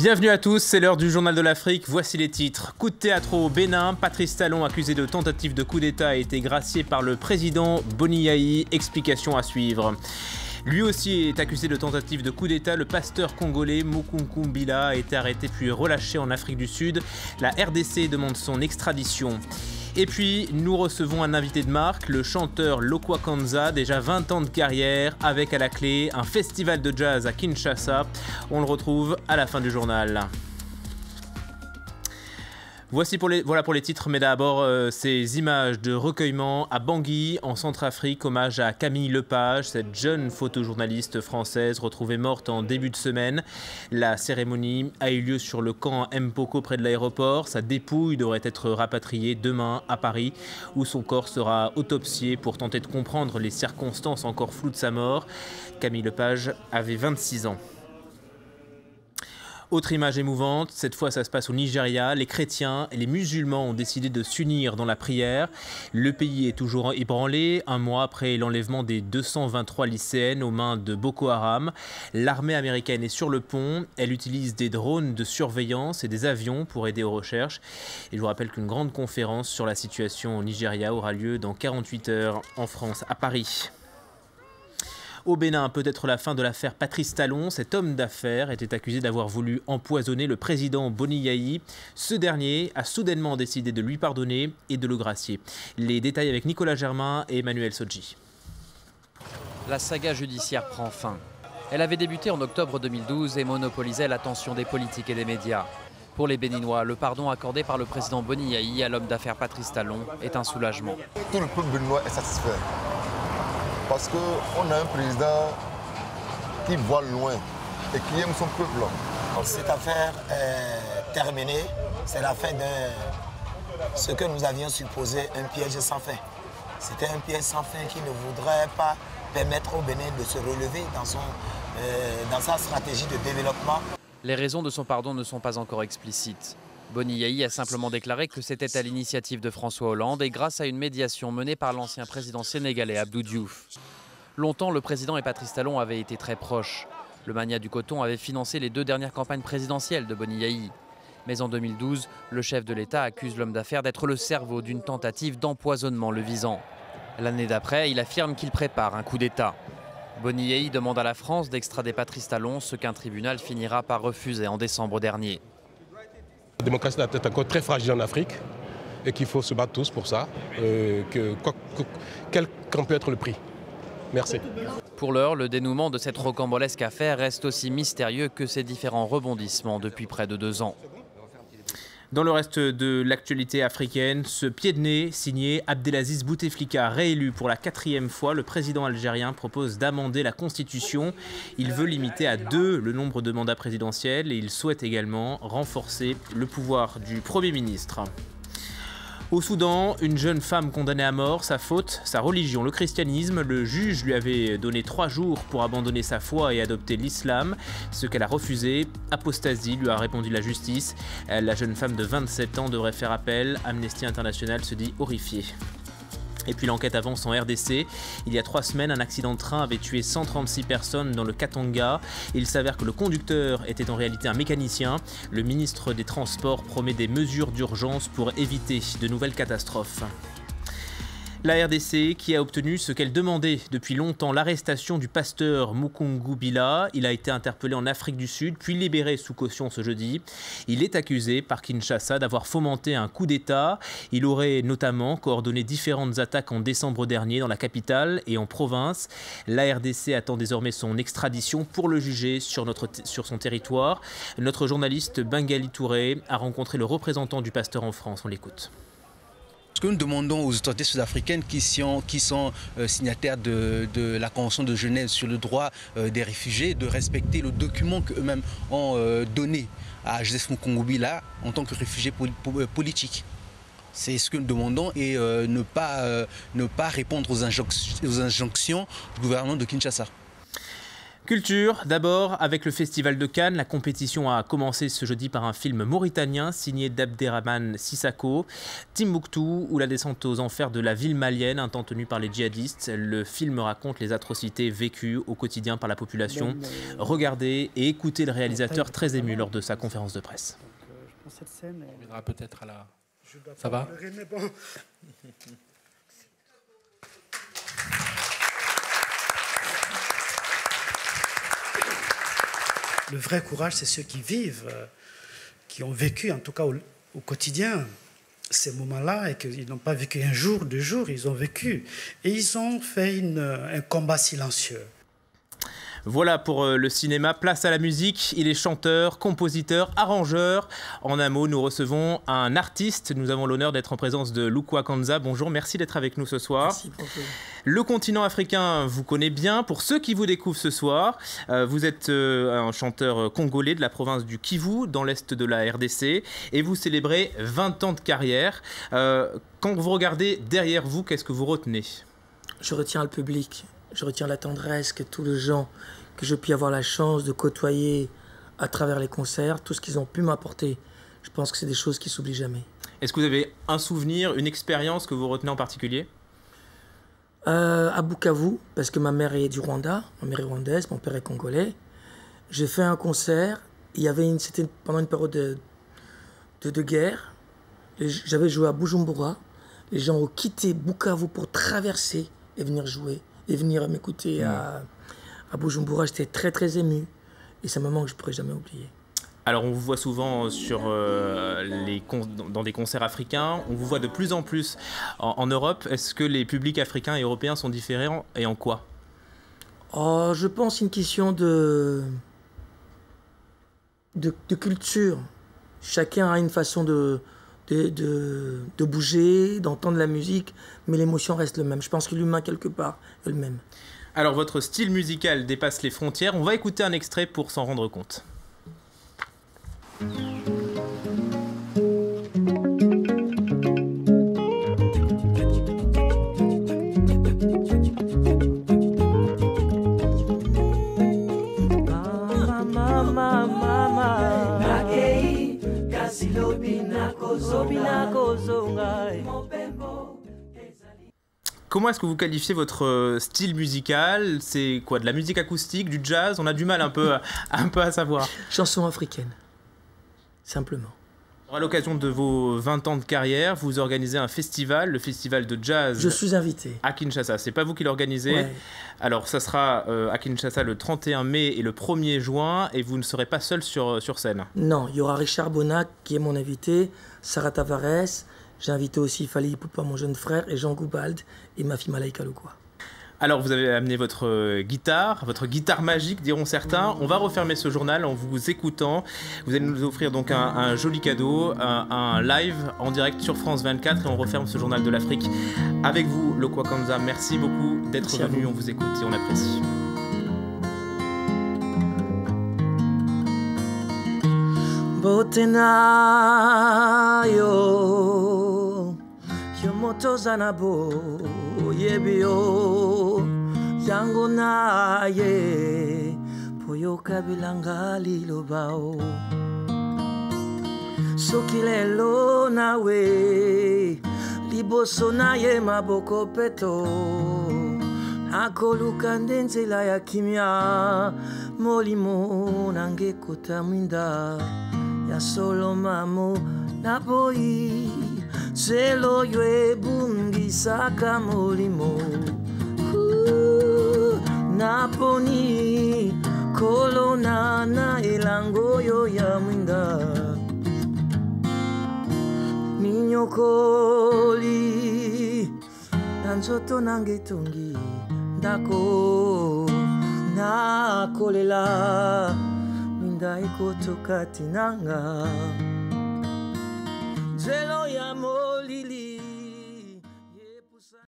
Bienvenue à tous, c'est l'heure du Journal de l'Afrique, voici les titres. Coup de théâtre au Bénin, Patrice Talon accusé de tentative de coup d'État a été gracié par le président Boni Yayi, explication à suivre. Lui aussi est accusé de tentative de coup d'État, le pasteur congolais Mukunku Mbila a été arrêté puis relâché en Afrique du Sud. La RDC demande son extradition. Et puis, nous recevons un invité de marque, le chanteur Lokwa Kanza, déjà 20 ans de carrière, avec à la clé un festival de jazz à Kinshasa. On le retrouve à la fin du journal. Voilà pour les titres, mais d'abord ces images de recueillement à Bangui, en Centrafrique, hommage à Camille Lepage, cette jeune photojournaliste française retrouvée morte en début de semaine. La cérémonie a eu lieu sur le camp Mpoko près de l'aéroport. Sa dépouille devrait être rapatriée demain à Paris, où son corps sera autopsié pour tenter de comprendre les circonstances encore floues de sa mort. Camille Lepage avait 26 ans. Autre image émouvante, cette fois ça se passe au Nigeria. Les chrétiens et les musulmans ont décidé de s'unir dans la prière. Le pays est toujours ébranlé, un mois après l'enlèvement des 223 lycéennes aux mains de Boko Haram. L'armée américaine est sur le pont, elle utilise des drones de surveillance et des avions pour aider aux recherches. Et je vous rappelle qu'une grande conférence sur la situation au Nigeria aura lieu dans 48 heures en France, à Paris. Au Bénin, peut-être la fin de l'affaire Patrice Talon. Cet homme d'affaires était accusé d'avoir voulu empoisonner le président Boni Yayi. Ce dernier a soudainement décidé de lui pardonner et de le gracier. Les détails avec Nicolas Germain et Emmanuel Sodji. La saga judiciaire prend fin. Elle avait débuté en octobre 2012 et monopolisait l'attention des politiques et des médias. Pour les Béninois, le pardon accordé par le président Boni Yayi à l'homme d'affaires Patrice Talon est un soulagement. Tout le peuple béninois est satisfait. Parce qu'on a un président qui voit loin et qui aime son peuple. Cette affaire est terminée. C'est la fin de ce que nous avions supposé un piège sans fin. C'était un piège sans fin qui ne voudrait pas permettre au Bénin de se relever dans sa stratégie de développement. Les raisons de son pardon ne sont pas encore explicites. Boni Yayi a simplement déclaré que c'était à l'initiative de François Hollande et grâce à une médiation menée par l'ancien président sénégalais Abdou Diouf. Longtemps, le président et Patrice Talon avaient été très proches. Le magnat du coton avait financé les 2 dernières campagnes présidentielles de Boni Yayi. Mais en 2012, le chef de l'État accuse l'homme d'affaires d'être le cerveau d'une tentative d'empoisonnement le visant. L'année d'après, il affirme qu'il prépare un coup d'État. Boni Yayi demande à la France d'extrader Patrice Talon, ce qu'un tribunal finira par refuser en décembre dernier. La démocratie est encore très fragile en Afrique et qu'il faut se battre tous pour ça. Quel qu'en peut être le prix? Merci. Pour l'heure, le dénouement de cette rocambolesque affaire reste aussi mystérieux que ses différents rebondissements depuis près de 2 ans. Dans le reste de l'actualité africaine, ce pied de nez signé Abdelaziz Bouteflika, réélu pour la 4e fois, le président algérien propose d'amender la Constitution. Il veut limiter à 2 le nombre de mandats présidentiels et il souhaite également renforcer le pouvoir du Premier ministre. Au Soudan, une jeune femme condamnée à mort, sa faute, sa religion, le christianisme. Le juge lui avait donné 3 jours pour abandonner sa foi et adopter l'islam, ce qu'elle a refusé. Apostasie, lui a répondu la justice. La jeune femme de 27 ans devrait faire appel. Amnesty International se dit horrifié. Et puis l'enquête avance en RDC. Il y a 3 semaines, un accident de train avait tué 136 personnes dans le Katanga. Il s'avère que le conducteur était en réalité un mécanicien. Le ministre des Transports promet des mesures d'urgence pour éviter de nouvelles catastrophes. La RDC qui a obtenu ce qu'elle demandait depuis longtemps, l'arrestation du pasteur Mukunku Mbila. Il a été interpellé en Afrique du Sud, puis libéré sous caution ce jeudi. Il est accusé par Kinshasa d'avoir fomenté un coup d'État. Il aurait notamment coordonné différentes attaques en décembre dernier dans la capitale et en province. La RDC attend désormais son extradition pour le juger sur son territoire. Notre journaliste Bengali Touré a rencontré le représentant du pasteur en France. On l'écoute. Ce que nous demandons aux autorités sud-africaines qui sont signataires de la Convention de Genève sur le droit des réfugiés, de respecter le document qu'eux-mêmes ont donné à Joseph Mukunku Mbila en tant que réfugié politique. C'est ce que nous demandons et ne pas répondre aux injonctions du gouvernement de Kinshasa. Culture, d'abord, avec le Festival de Cannes. La compétition a commencé ce jeudi par un film mauritanien signé d'Abderrahmane Sissako, Timbuktu, ou la descente aux enfers de la ville malienne, un temps tenu par les djihadistes. Le film raconte les atrocités vécues au quotidien par la population. Regardez et écoutez le réalisateur très ému lors de sa conférence de presse. On viendra peut-être à la... Ça va ? Le vrai courage, c'est ceux qui vivent, qui ont vécu, en tout cas au quotidien, ces moments-là, et qu'ils n'ont pas vécu un jour, 2 jours, ils ont vécu. Et ils ont fait un combat silencieux. Voilà pour le cinéma. Place à la musique. Il est chanteur, compositeur, arrangeur. En un mot, nous recevons un artiste. Nous avons l'honneur d'être en présence de Lukwa Kanza. Bonjour, merci d'être avec nous ce soir. Merci, bonjour. Le continent africain vous connaît bien. Pour ceux qui vous découvrent ce soir, vous êtes un chanteur congolais de la province du Kivu, dans l'est de la RDC, et vous célébrez 20 ans de carrière. Quand vous regardez derrière vous, qu'est-ce que vous retenez ? Je retiens le public. Je retiens la tendresse que tous les gens que je puis avoir la chance de côtoyer à travers les concerts, tout ce qu'ils ont pu m'apporter. Je pense que c'est des choses qui ne s'oublient jamais. Est-ce que vous avez un souvenir, une expérience que vous retenez en particulier ? À Bukavu, parce que ma mère est du Rwanda, ma mère est rwandaise, mon père est congolais. J'ai fait un concert, c'était pendant une période de guerre. J'avais joué à Bujumbura. Les gens ont quitté Bukavu pour traverser et venir jouer. Et venir m'écouter à Bujumbura, j'étais très très ému. Et c'est un moment que je ne pourrai jamais oublier. Alors on vous voit souvent dans des concerts africains, on vous voit de plus en plus en Europe. Est-ce que les publics africains et européens sont différents et en quoi ? Je pense une question de culture. Chacun a une façon de bouger, d'entendre la musique, mais l'émotion reste le même. Je pense que l'humain, quelque part, est le même. Alors, votre style musical dépasse les frontières. On va écouter un extrait pour s'en rendre compte. Comment est-ce que vous qualifiez votre style musical ? C'est quoi, de la musique acoustique, du jazz ? On a du mal un peu à savoir. Chanson africaine, simplement. À l'occasion de vos 20 ans de carrière, vous organisez un festival, le festival de jazz. Je suis invité. À Kinshasa. C'est pas vous qui l'organisez. Ouais. Alors, ça sera à Kinshasa le 31 mai et le 1er juin, et vous ne serez pas seul sur scène. Non, il y aura Richard Bonac qui est mon invité, Sarah Tavares. J'ai invité aussi Fally Ipupa, mon jeune frère, et Jean Goubald et ma fille Malaika Lukwa. Alors, vous avez amené votre guitare magique, diront certains. On va refermer ce journal en vous écoutant. Vous allez nous offrir donc un joli cadeau, un live en direct sur France 24, et on referme ce journal de l'Afrique avec vous, Lukwa Kanza. Merci beaucoup d'être venu. On vous écoute et on apprécie. Botena yo yomoto zanabo yebio yango na ye poyoka bilanga lilobao soki lelo nawe liboso na ye maboko peto nakoluka nde nzela ya kimia molimo nange kota mwinda ya solo mamo naboyi zelo yo ebungisaka molimo naponi kolona na elango yo ya mwinda minyokoli na nzoto nange tongi ndako nakolela mwinda ekotoka tinanga nzelo ya moli